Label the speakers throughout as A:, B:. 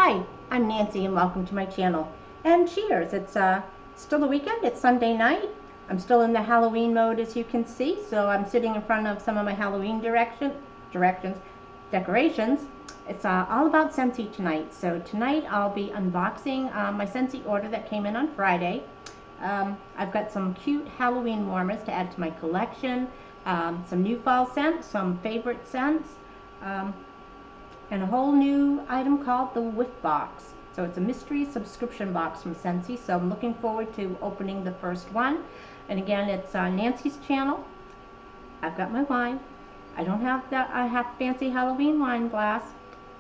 A: Hi, I'm Nancy and welcome to my channel. And cheers, it's still the weekend, it's Sunday night. I'm still in the Halloween mode as you can see, so I'm sitting in front of some of my Halloween decorations. It's all about Scentsy tonight. So tonight I'll be unboxing my Scentsy order that came in on Friday. I've got some cute Halloween warmers to add to my collection, some new fall scents, some favorite scents, and a whole new item called the Whiff Box. So it's a mystery subscription box from Scentsy, so I'm looking forward to opening the first one. And again, it's Nancy's channel. I've got my wine. I don't have that fancy Halloween wine glass.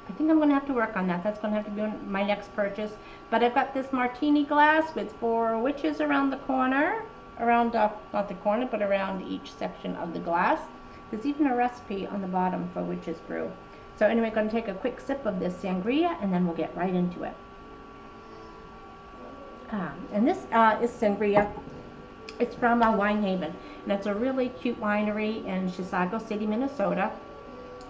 A: I think I'm going to have to work on that. That's going to have to be my next purchase. But I've got this martini glass with 4 witches around the corner. Around, not the corner, but around each section of the glass. There's even a recipe on the bottom for witch's brew. So anyway, I'm going to take a quick sip of this sangria and then we'll get right into it. And this is sangria. It's from Wine Haven, and it's a really cute winery in Chisago City, Minnesota.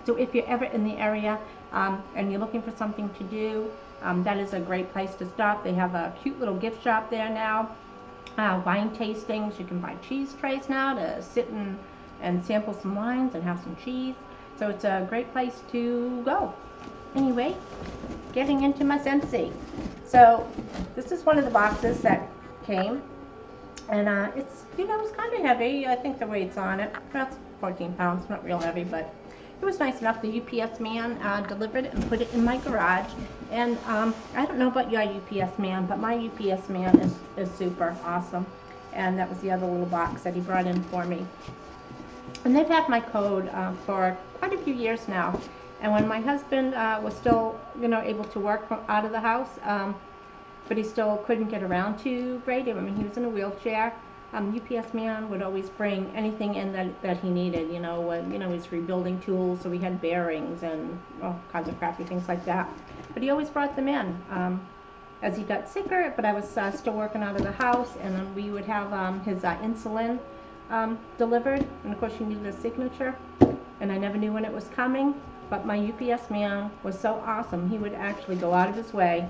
A: So if you're ever in the area and you're looking for something to do, that is a great place to stop. They have a cute little gift shop there now. Wine tastings. You can buy cheese trays now to sit and sample some wines and have some cheese. So it's a great place to go. Anyway, getting into my Scentsy. So this is one of the boxes that came. And it's, it's kind of heavy. I think the weight's on it. That's 14 pounds, not real heavy, but it was nice enough. The UPS man delivered it and put it in my garage. And I don't know about your UPS man, but my UPS man is super awesome. And that was the other little box that he brought in for me. And they've had my code for quite a few years now. And when my husband was still, able to work out of the house, but he still couldn't get around too great. I mean, he was in a wheelchair. UPS man would always bring anything in that he needed. He's rebuilding tools, so we had bearings and all kinds of crappy things like that. But he always brought them in as he got sicker. But I was still working out of the house, and then we would have his insulin delivered, and of course you needed a signature, and I never knew when it was coming. But my UPS man was so awesome. He would actually go out of his way,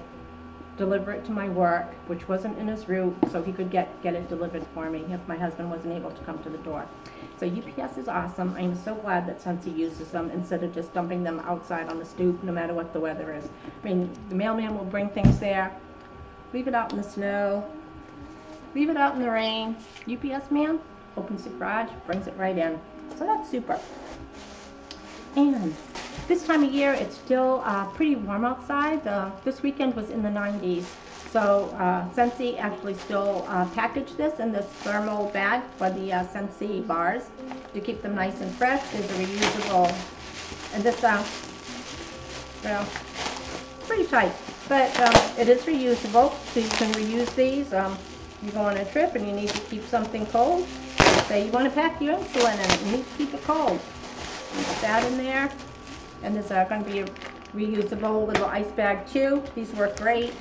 A: deliver it to my work, which wasn't in his route, so he could get it delivered for me if my husband wasn't able to come to the door. So UPS is awesome. I'm so glad that Scentsy uses them instead of just dumping them outside on the stoop no matter what the weather is. I mean, the mailman will bring things there, leave it out in the snow, leave it out in the rain. UPS man opens the garage, brings it right in. So that's super. And this time of year, it's still pretty warm outside. This weekend was in the 90s. So Scentsy actually still packaged this in this thermal bag for the Scentsy bars to keep them nice and fresh. There's a reusable, and this, pretty tight, but it is reusable, so you can reuse these. You go on a trip and you need to keep something cold. Say you want to pack your insulin in it, you need to keep it cold. You put that in there. And there's going to be a reusable little ice bag too. These work great.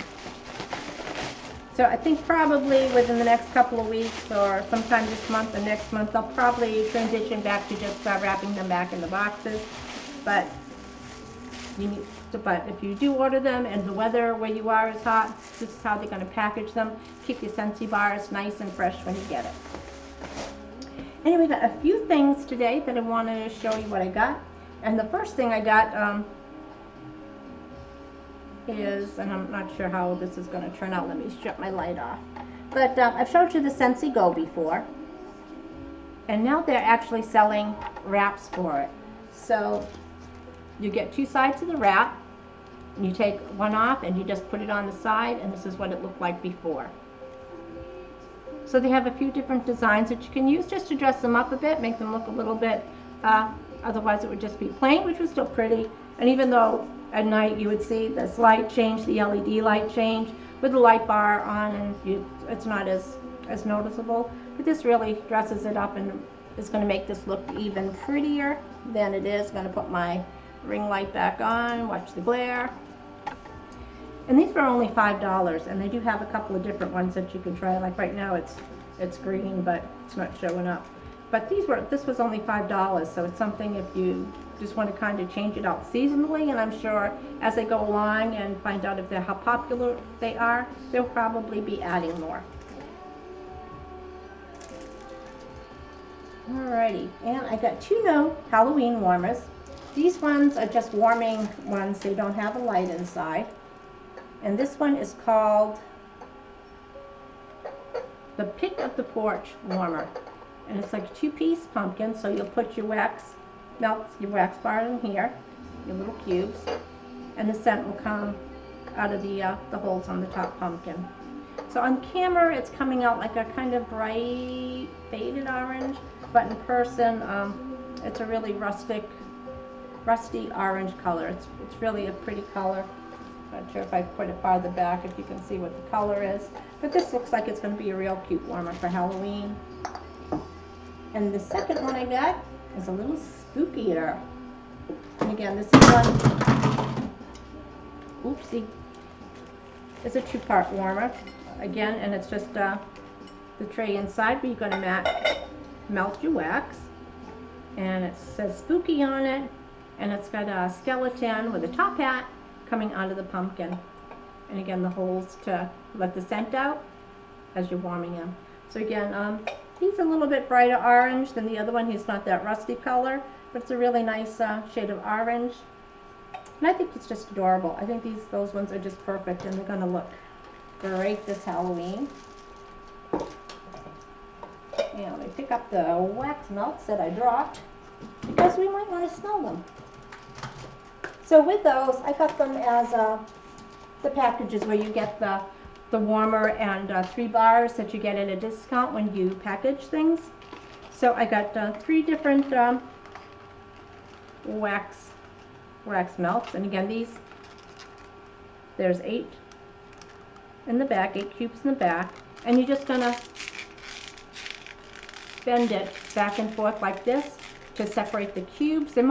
A: So I think probably within the next couple of weeks or sometime this month or next month, I'll probably transition back to just wrapping them back in the boxes. But if you do order them and the weather where you are is hot, this is how they're going to package them. Keep your Scentsy bars nice and fresh when you get it. Anyway, got a few things today that I want to show you what I got. And the first thing I got is, and I'm not sure how this is going to turn out. Let me shut my light off. But I've showed you the Scentsy Go before. And now they're actually selling wraps for it. So you get 2 sides of the wrap. And you take one off and you just put it on the side. And this is what it looked like before. So they have a few different designs that you can use just to dress them up a bit, make them look a little bit, otherwise it would just be plain, which was still pretty. And even though at night you would see this light change, the LED light change, with the light bar on, and it's not as noticeable. But this really dresses it up and is going to make this look even prettier than it is. Going to put my ring light back on, watch the glare. And these were only $5, and they do have a couple of different ones that you can try. Like right now it's green, but it's not showing up. But this was only $5, so it's something if you just want to kind of change it out seasonally, and I'm sure as they go along and find out if they're how popular they are, they'll probably be adding more. Alrighty, and I got two new Halloween warmers. These ones are just warming ones, they don't have a light inside. And this one is called the Pick of the Porch Warmer. And it's like a two-piece pumpkin, so you'll put your melt your wax bar in here, your little cubes, and the scent will come out of the holes on the top pumpkin. So on camera, it's coming out like a kind of bright faded orange, but in person, it's a really rusty orange color. It's really a pretty color. Not sure if I put it farther back if you can see what the color is, but this looks like it's going to be a real cute warmer for Halloween. And the second one I got is a little spookier. And again, this is one, oopsie, it's a two-part warmer. Again, and it's just the tray inside where you're going to melt your wax. And it says spooky on it, and it's got a skeleton with a top hat coming out of the pumpkin. And again, the holes to let the scent out as you're warming him. So again, he's a little bit brighter orange than the other one. He's not that rusty color, but it's a really nice shade of orange. And I think it's just adorable. I think those ones are just perfect, and they're going to look great this Halloween. And let me pick up the wax melts that I dropped, because we might want to smell them. So with those, I got them as the packages where you get the warmer and 3 bars that you get at a discount when you package things. So I got 3 different wax melts, and again, there's 8 in the back, 8 cubes in the back, and you're just gonna bend it back and forth like this to separate the cubes. You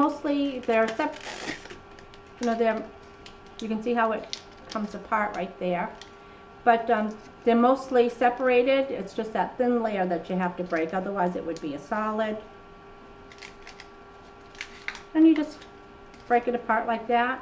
A: can see how it comes apart right there. But they're mostly separated. It's just that thin layer that you have to break, otherwise it would be a solid. And you just break it apart like that.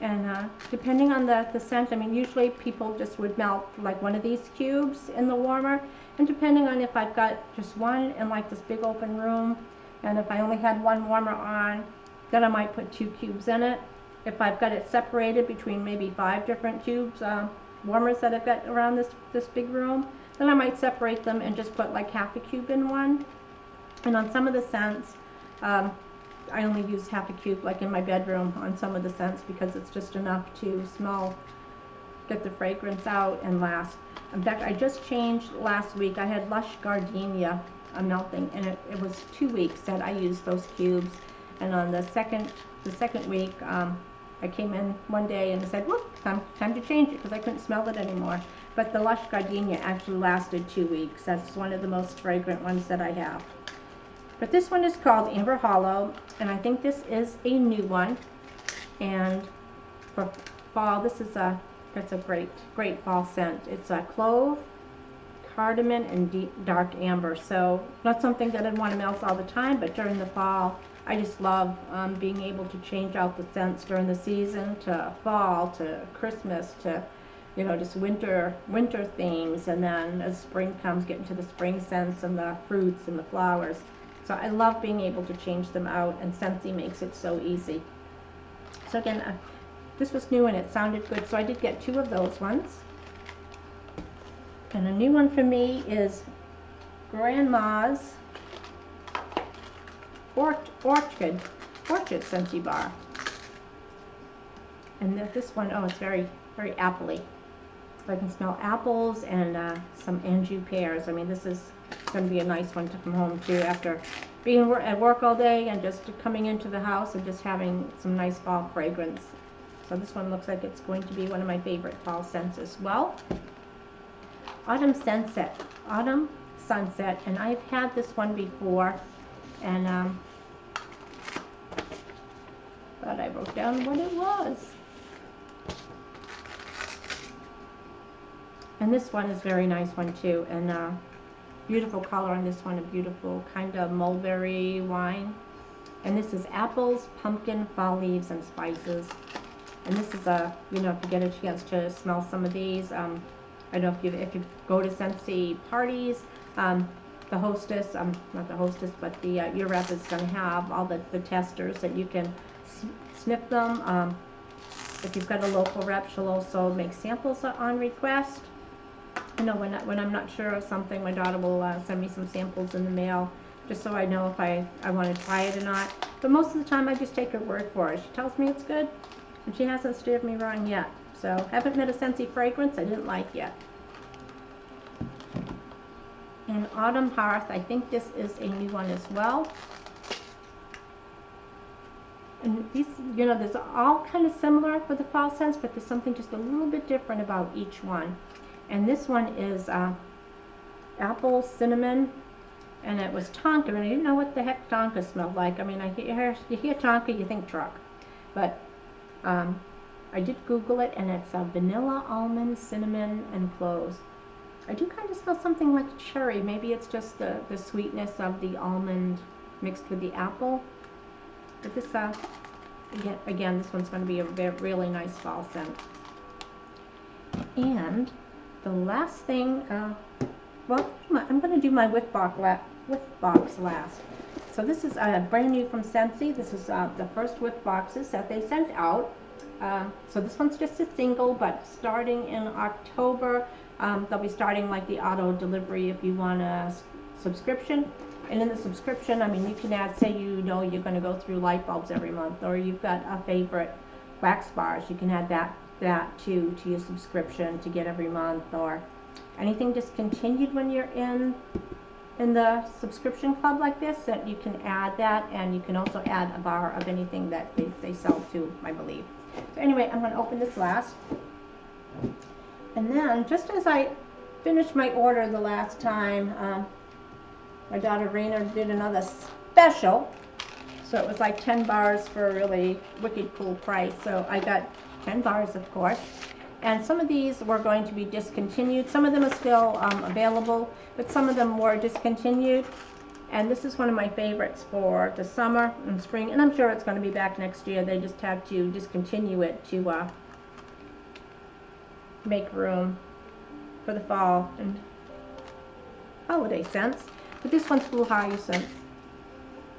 A: And depending on the scent, I mean, usually people just would melt like one of these cubes in the warmer. And depending on if I've got just one in like this big open room, and if I only had one warmer on, then I might put 2 cubes in it. If I've got it separated between maybe 5 different cubes, warmers that I've got around this big room, then I might separate them and just put like half a cube in one. And on some of the scents, I only use half a cube, like in my bedroom, on some of the scents, because it's just enough to smell, get the fragrance out, and last. In fact, I just changed last week. I had Lush Gardenia melting, and it was 2 weeks that I used those cubes. And on the second week, I came in one day and said, "Look, time to change it," because I couldn't smell it anymore. But the Lush Gardenia actually lasted 2 weeks. That's one of the most fragrant ones that I have. But this one is called Amber Hollow, and I think this is a new one. And for fall, it's a great fall scent. It's a clove, cardamom, and deep dark amber. So not something that I'd want to melt all the time, but during the fall, I just love being able to change out the scents during the season, to fall, to Christmas, to, you know, just winter themes, and then as spring comes, get into the spring scents and the fruits and the flowers. So I love being able to change them out, and Scentsy makes it so easy. So again, this was new and it sounded good, so I did get 2 of those ones. And a new one for me is Grandma's Orchid Scentsy Bar. And this one, oh, it's very, very appley. So I can smell apples and some Anjou pears. I mean, this is going to be a nice one to come home to after being at work all day and just coming into the house and just having some nice fall fragrance. So this one looks like it's going to be one of my favorite fall scents as well. Autumn Sunset, and I've had this one before, and thought I wrote down what it was. And this one is a very nice one too, and beautiful color on this one, a beautiful kind of mulberry wine. And this is apples, pumpkin, fall leaves, and spices. And this is a, you know, if you get a chance to smell some of these, I don't know if you go to Scentsy parties, the hostess, not the hostess, but the your rep is going to have all the testers that you can sniff them. If you've got a local rep, she'll also make samples on request. You know, when I'm not sure of something, my daughter will send me some samples in the mail, just so I know if I want to try it or not. But most of the time, I just take her word for it. She tells me it's good, and she hasn't steered me wrong yet. So, haven't met a Scentsy fragrance I didn't like yet. And Autumn Hearth, I think this is a new one as well. And these, you know, there's all kind of similar for the fall scents, but there's something just a little bit different about each one. And this one is apple, cinnamon, and it was Tonka, and I didn't know what the heck Tonka smelled like. I mean, you hear Tonka, you think truck. But I did Google it, and it's vanilla, almond, cinnamon, and cloves. I do kind of smell something like cherry. Maybe it's just the sweetness of the almond mixed with the apple. But this, again, this one's going to be a really nice fall scent. And the last thing, well, I'm going to do my Whiff Box last. So this is brand new from Scentsy. This is the first Whiff Boxes that they sent out. So this one's just a single, but starting in October, they'll be starting like the auto delivery if you want a subscription. And in the subscription, I mean, you can add, say you know you're going to go through light bulbs every month, or you've got a favorite wax bars, you can add that to your subscription to get every month, or anything discontinued when you're in the subscription club like this, that you can add that, and you can also add a bar of anything that they sell too, I believe. So anyway, I'm going to open this last. And then, just as I finished my order the last time, my daughter Raina did another special. So it was like 10 bars for a really wicked cool price. So I got 10 bars, of course. And some of these were going to be discontinued. Some of them are still available, but some of them were discontinued. And this is one of my favorites for the summer and spring. And I'm sure it's going to be back next year. They just had to discontinue it to make room for the fall and holiday scents. But this one's Blue Hyacinth.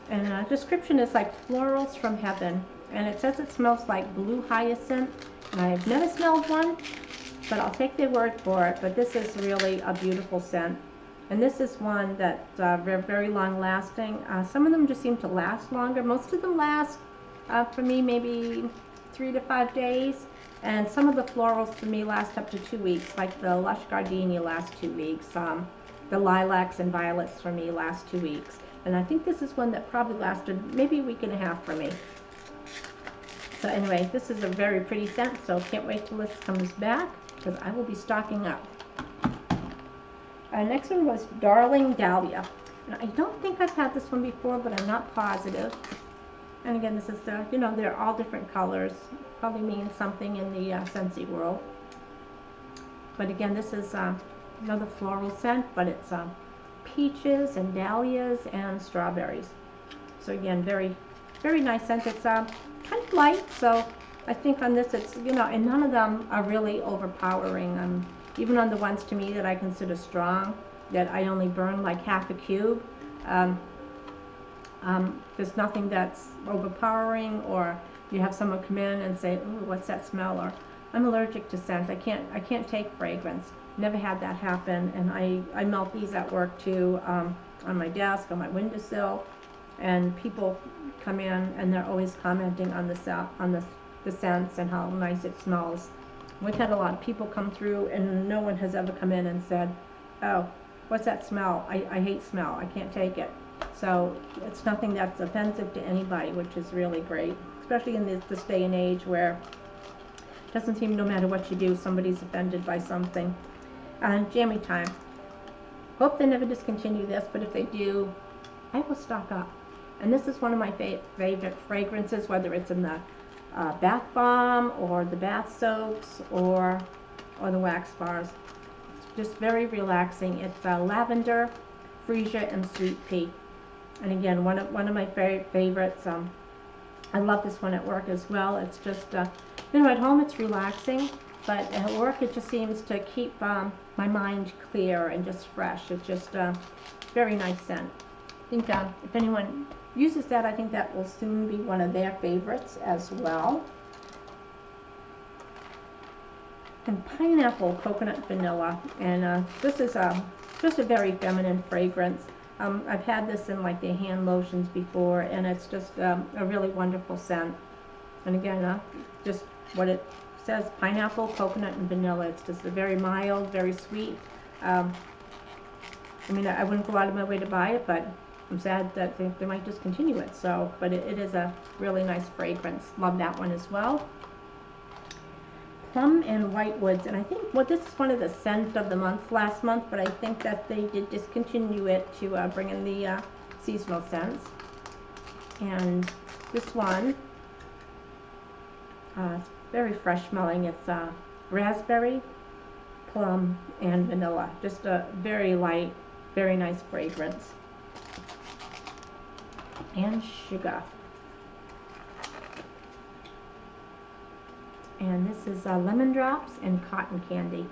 A: And description is like florals from heaven. And it says it smells like blue hyacinth. And I've never smelled one, but I'll take their word for it. But this is really a beautiful scent. And this is one that's very long lasting. Some of them just seem to last longer. Most of them last, for me, maybe 3 to 5 days. And some of the florals for me last up to 2 weeks, like the Lush Gardenia last 2 weeks. The lilacs and violets for me last 2 weeks. And I think this is one that probably lasted maybe a week and a half for me. So anyway, this is a very pretty scent, so can't wait till this comes back, because I will be stocking up. Next one was Darling Dahlia. And I don't think I've had this one before, but I'm not positive. And again, this is the, you know, they're all different colors. Probably means something in the Scentsy world. But again, this is another floral scent, but it's peaches and dahlias and strawberries. So again, very nice scent. It's kind of light, so I think on this it's, you know, and none of them are really overpowering. Even on the ones to me that I consider strong, that I only burn like half a cube, there's nothing that's overpowering, or you have someone come in and say, "Ooh, what's that smell?" Or I'm allergic to scent. I can't take fragrance. Never had that happen. And I melt these at work too, on my desk, on my windowsill, and people come in and they're always commenting on the scents and how nice it smells. We've had a lot of people come through, and no one has ever come in and said, "Oh, what's that smell? I hate smell. I can't take it." So it's nothing that's offensive to anybody, which is really great, especially in this day and age where it doesn't seem no matter what you do, somebody's offended by something. Jammy time. Hope they never discontinue this, but if they do, I will stock up. And this is one of my favorite fragrances, whether it's in the bath bomb or the bath soaps or the wax bars. It's just very relaxing. It's lavender, freesia, and sweet pea. And again, one of my favorites. I love this one at work as well. It's just, you know, at home it's relaxing, but at work it just seems to keep my mind clear and just fresh. It's just very nice scent. I think if anyone uses that, I think that will soon be one of their favorites as well. And pineapple coconut vanilla, and this is just a very feminine fragrance. I've had this in like the hand lotions before, and it's just a really wonderful scent. And again, just what it says, pineapple, coconut, and vanilla. It's just a very mild, very sweet. I mean, I wouldn't go out of my way to buy it, but I'm sad that they might discontinue it. So, but it is a really nice fragrance. Love that one as well. Plum and White Woods, and I think, well, this is one of the scent of the month last month, but I think that they did discontinue it to bring in the seasonal scents. And this one, very fresh smelling. It's raspberry, plum, and vanilla. Just a very light, very nice fragrance. And sugar. And this is lemon drops and cotton candy.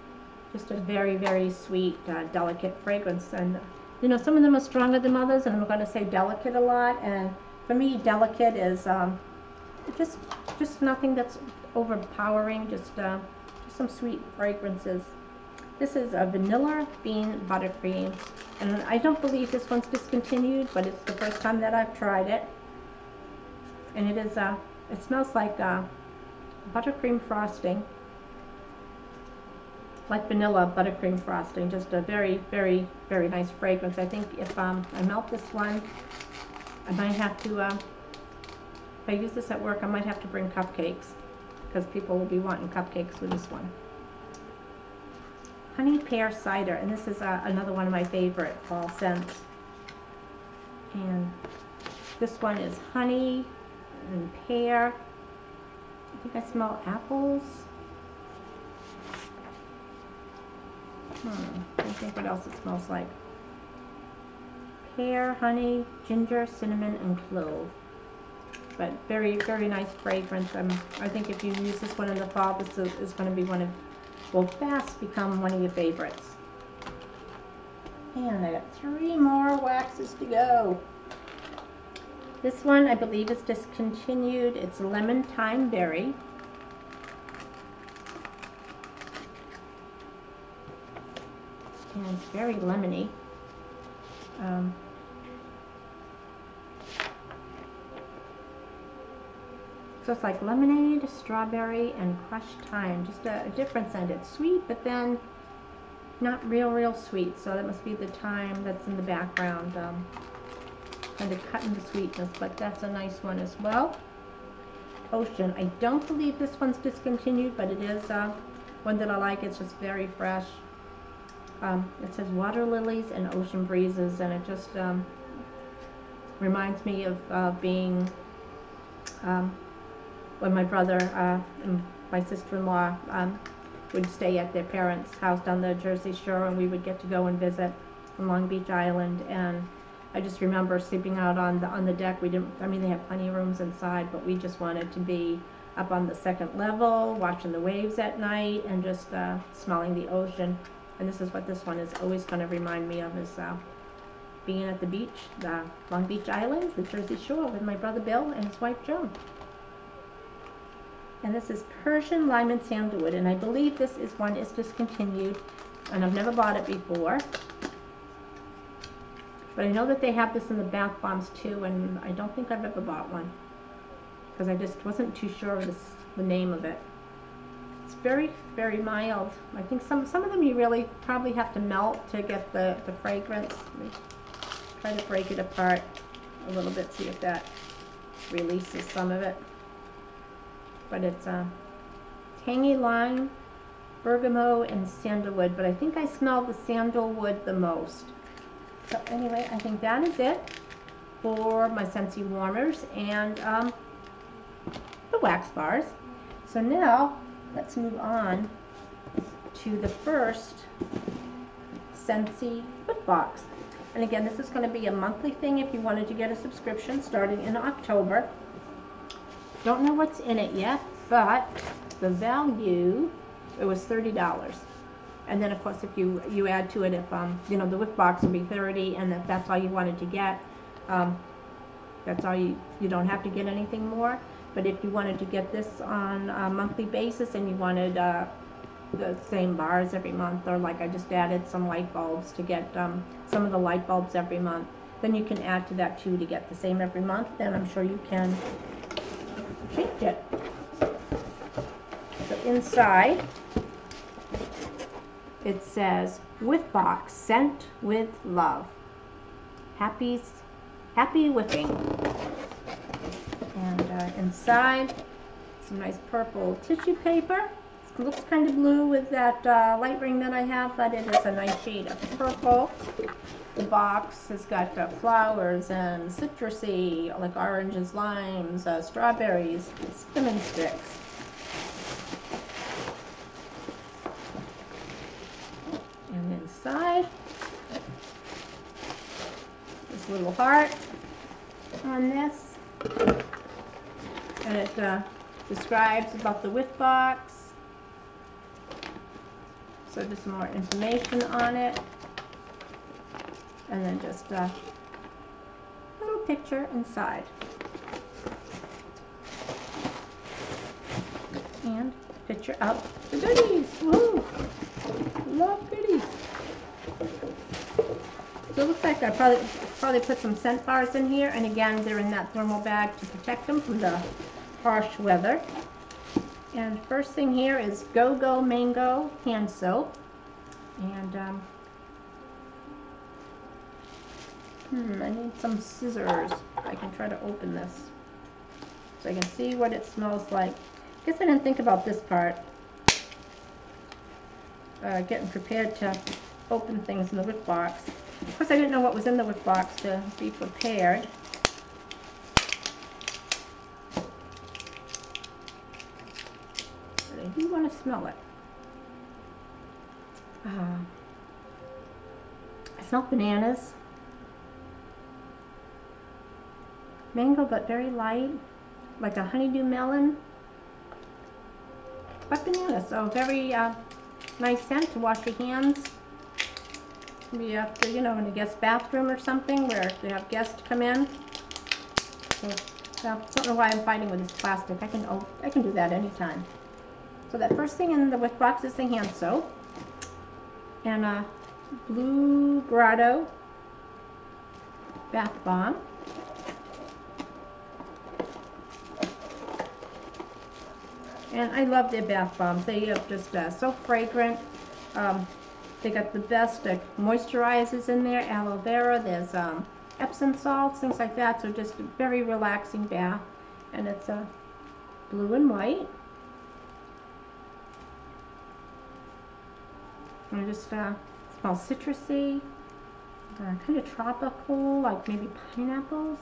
A: Just a very, very sweet, delicate fragrance. And you know, some of them are stronger than others, and I'm going to say delicate a lot. And for me, delicate is just nothing that's overpowering. Just some sweet fragrances. This is a vanilla bean buttercream, and I don't believe this one's discontinued, but it's the first time that I've tried it. And it is it smells like buttercream frosting, like vanilla buttercream frosting. Just a very, very, very nice fragrance. I think if I melt this one, I might have to, if I use this at work, I might have to bring cupcakes, because people will be wanting cupcakes with this one. Honey pear cider, and this is another one of my favorite fall scents. And this one is honey and pear. I think I smell apples. I don't think what else it smells like. Pear, honey, ginger, cinnamon, and clove. But very, very nice fragrance. I think if you use this one in the fall, this is going to be one of, will fast become one of your favorites. And I got 3 more waxes to go. This one I believe is discontinued. It's lemon thyme berry. And it's very lemony. So it's like lemonade, strawberry, and crushed thyme. Just a different scent. It's sweet, but then not real sweet. So that must be the thyme that's in the background. Kind of cutting the sweetness, but that's a nice one as well. Ocean. I don't believe this one's discontinued, but it is one that I like. It's just very fresh. It says water lilies and ocean breezes, and it just reminds me of being when my brother and my sister-in-law would stay at their parents' house down the Jersey Shore, and we would get to go and visit on Long Beach Island. And I just remember sleeping out on the deck. We didn't, I mean, they had plenty of rooms inside, but we just wanted to be up on the 2nd level, watching the waves at night, and just smelling the ocean. And this is what this one is always going to remind me of, is being at the beach, Long Beach Island, the Jersey Shore, with my brother Bill and his wife Joan. And this is Persian Lime and Sandalwood, and I believe this is one is discontinued, and I've never bought it before. But I know that they have this in the bath bombs too, and I don't think I've ever bought one, because I just wasn't too sure of the name of it. It's very, very mild. I think some of them you really probably have to melt to get the fragrance. Let me try to break it apart a little bit, see if that releases some of it. But it's tangy lime, bergamot, and sandalwood, but I think I smell the sandalwood the most. So anyway, I think that is it for my Scentsy warmers and the wax bars. So now let's move on to the first Scentsy Whiff Box. And again, this is going to be a monthly thing if you wanted to get a subscription starting in October. Don't know what's in it yet, but the value, it was $30. And then of course if you add to it, if you know, the whiff box will be $30, and if that's all you wanted to get, that's all you don't have to get anything more. But if you wanted to get this on a monthly basis and you wanted the same bars every month, or like I just added some light bulbs to get some of the light bulbs every month, then you can add to that too to get the same every month. Then I'm sure you can change it. So inside it says Whiff Box, scent with love. Happy whiffing. And inside some nice purple tissue paper. It looks kind of blue with that light ring that I have, but it is a nice shade of purple. The box has got flowers and citrusy, like oranges, limes, strawberries, cinnamon sticks. And inside, this little heart on this. And it describes about the whiff box. So just some more information on it. And then just a little picture inside. And a picture of the goodies. Woo! Love goodies. So it looks like I probably put some scent bars in here, and again they're in that thermal bag to protect them from the harsh weather. And first thing here is Go Mango Handsoap, and I need some scissors. I can try to open this so I can see what it smells like. I guess I didn't think about this part. Getting prepared to open things in the whiff box. Of course, I didn't know what was in the whiff box to be prepared. But I do want to smell it. I smell bananas. Mango, but very light, like a honeydew melon. But banana, so very nice scent to wash your hands. Maybe after, you know, in a guest bathroom or something where they have guests come in. So, I don't know why I'm fighting with this plastic. I can do that anytime. So that first thing in the whiff box is the hand soap. And a blue Grotto bath bomb. And I love their bath bombs. They are just so fragrant. They got the best moisturizers in there, aloe vera, there's Epsom salts, things like that. So just a very relaxing bath. And it's blue and white. And it just smells citrusy, kind of tropical, like maybe pineapples,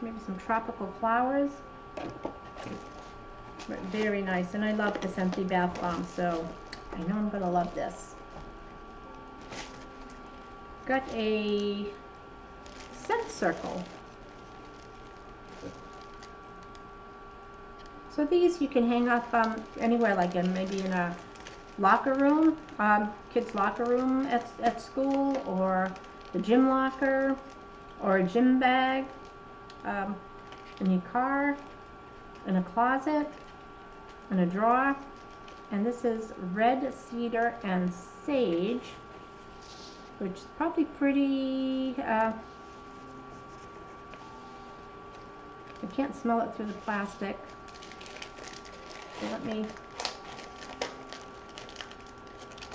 A: maybe some tropical flowers. But very nice, and I love the Scentsy bath bomb, so I know I'm gonna love this. Got a scent circle. So these you can hang up anywhere, like maybe in a locker room, kids' locker room at school, or the gym locker, or a gym bag, in your car, in a closet, in a drawer. And this is red cedar and sage, which is probably pretty, I can't smell it through the plastic. So let me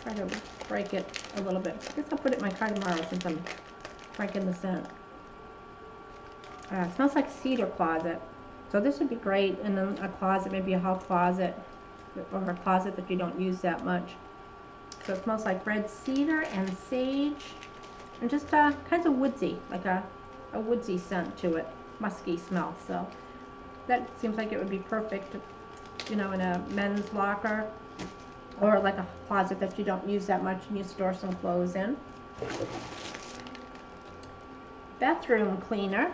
A: try to break it a little bit. I guess I'll put it in my car tomorrow since I'm breaking the scent. It smells like cedar closet. So this would be great in a closet, maybe a hall closet, or a closet that you don't use that much. So it smells like red cedar and sage, and just kind of woodsy, like a woodsy scent to it, musky smell. So that seems like it would be perfect, you know, in a men's locker, or like a closet that you don't use that much and you store some clothes in. bathroom cleaner.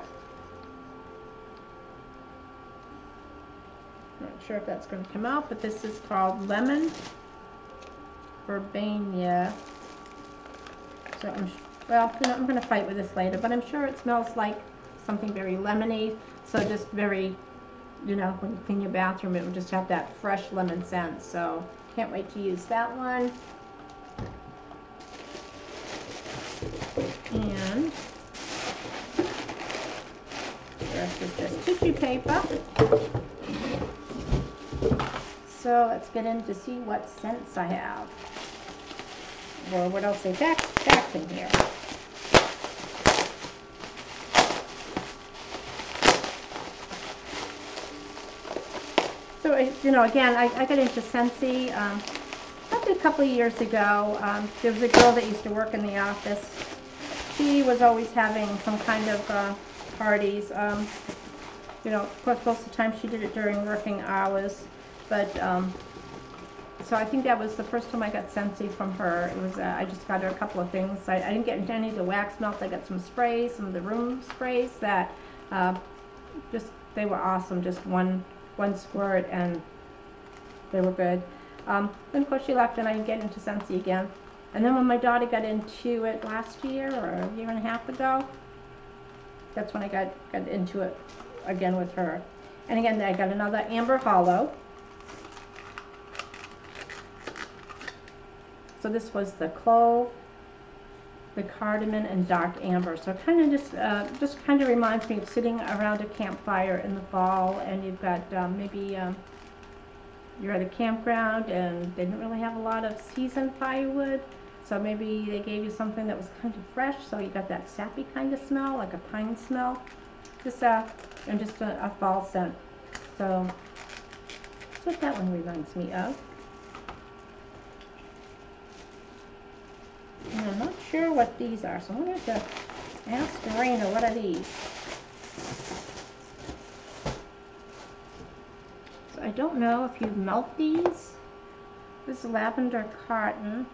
A: Not sure if that's going to come out, but this is called Lemon Verbena. So well, you know, I'm going to fight with this later, but I'm sure it smells like something very lemony. So just very, you know, when you clean your bathroom, it will just have that fresh lemon scent. So can't wait to use that one. And the rest is just tissue paper. So let's get in to see what scents I have. Or what else they packed in here. So, you know, again, I got into Scentsy probably a couple of years ago. There was a girl that used to work in the office. She was always having some kind of parties. You know, of course, most of the time she did it during working hours. But, so I think that was the first time I got Scentsy from her. It was, I just got her a couple of things. I didn't get into any of the wax melts. I got some sprays, some of the room sprays that just, they were awesome. Just one squirt, and they were good. Then of course she left and I didn't get into Scentsy again. And then when my daughter got into it last year or a year and a half ago, that's when I got into it again with her. And again, I got another Amber Hollow. So this was the clove, the cardamom, and dark amber. So it kind of just kind of reminds me of sitting around a campfire in the fall, and you've got maybe you're at a campground and they didn't really have a lot of seasoned firewood, so maybe they gave you something that was kind of fresh, so you got that sappy kind of smell, like a pine smell, just and just a fall scent. So that's what that one reminds me of. And I'm not sure what these are, so I'm going to have to ask Serena, what are these? So I don't know if you melt these. This is lavender cotton.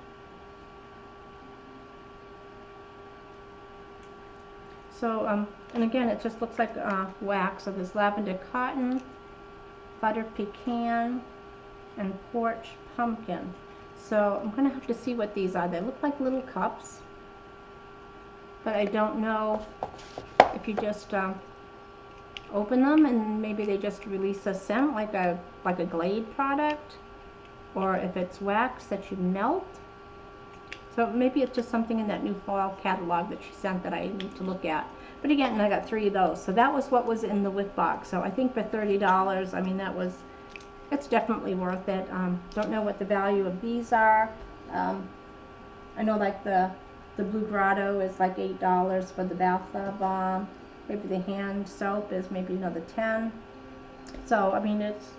A: So, and again, it just looks like wax. So there's lavender cotton, butter pecan, and porch pumpkin. So I'm going to have to see what these are. They look like little cups, but I don't know if you just open them and maybe they just release a scent like a Glade product, or if it's wax that you melt. So maybe it's just something in that new fall catalog that she sent that I need to look at. But again, I got 3 of those. So that was what was in the whiff box. So I think for $30, I mean, it's definitely worth it. Don't know what the value of these are. I know like the blue Grotto is like $8 for the bath bomb. Maybe the hand soap is maybe another 10. So I mean, it's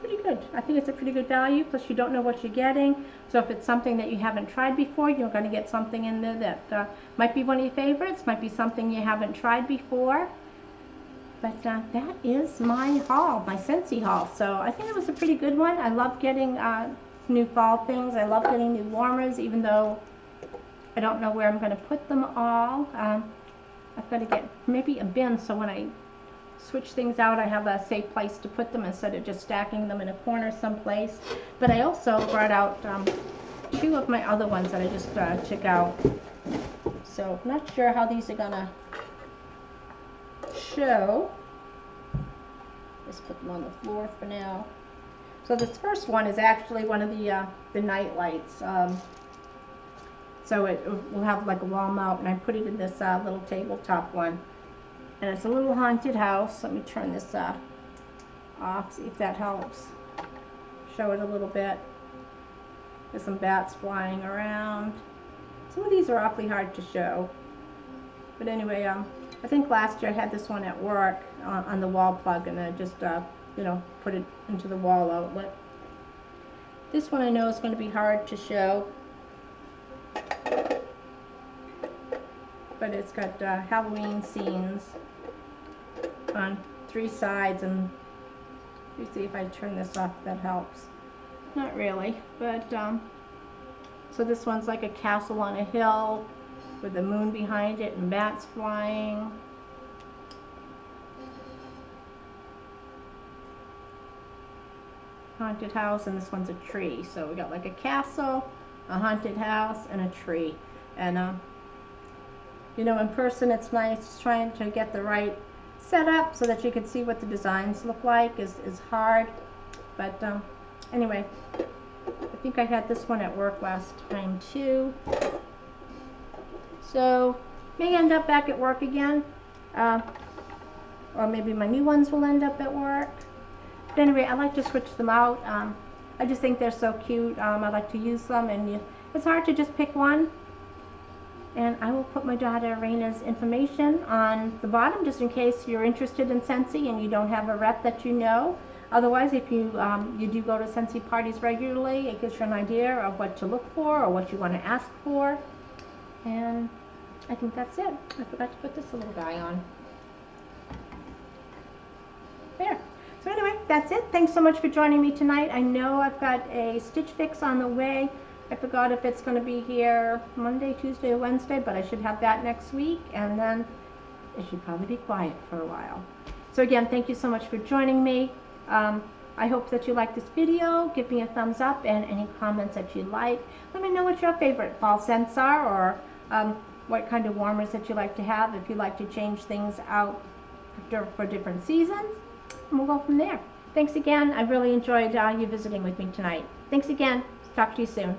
A: pretty good. I think it's a pretty good value. Plus you don't know what you're getting. So if it's something that you haven't tried before, you're going to get something in there that might be one of your favorites, might be something you haven't tried before. But that is my haul, my Scentsy haul. So I think it was a pretty good one. I love getting new fall things. I love getting new warmers, even though I don't know where I'm going to put them all. I've got to get maybe a bin so when I switch things out, I have a safe place to put them instead of just stacking them in a corner someplace. But I also brought out 2 of my other ones that I just took out. So I'm not sure how these are going to show. Just put them on the floor for now. So this first one is actually one of the night lights. So it will have like a wall mount, and I put it in this little tabletop one. And it's a little haunted house. Let me turn this off, see if that helps. Show it a little bit. There's some bats flying around. Some of these are awfully hard to show. But anyway, I think last year I had this one at work on the wall plug, and I just, you know, put it into the wall outlet. This one I know is going to be hard to show. But it's got Halloween scenes on 3 sides, and let me see if I turn this off, that helps. Not really, but so this one's like a castle on a hill with the moon behind it and bats flying. Haunted house, and this one's a tree. So we got like a castle, a haunted house, and a tree. And you know, in person it's nice. Trying to get the right setup so that you can see what the designs look like is hard. But anyway, I think I had this one at work last time too. So may end up back at work again, or maybe my new ones will end up at work. But anyway, I like to switch them out. I just think they're so cute. I like to use them, and it's hard to just pick one. And I will put my daughter Raina's information on the bottom just in case you're interested in Scentsy and you don't have a rep that you know. Otherwise, if you you do go to Scentsy parties regularly, it gives you an idea of what to look for or what you want to ask for. And I think that's it. I forgot to put this little guy on. There. So anyway, that's it. Thanks so much for joining me tonight. I know I've got a Stitch Fix on the way. I forgot if it's going to be here Monday, Tuesday, or Wednesday, but I should have that next week, and then it should probably be quiet for a while. So again, thank you so much for joining me. I hope that you like this video. Give me a thumbs up and any comments that you like. Let me know what your favorite fall scents are, or what kind of warmers that you like to have, if you like to change things out for different seasons. And we'll go from there. Thanks again. I really enjoyed you visiting with me tonight. Thanks again. Talk to you soon.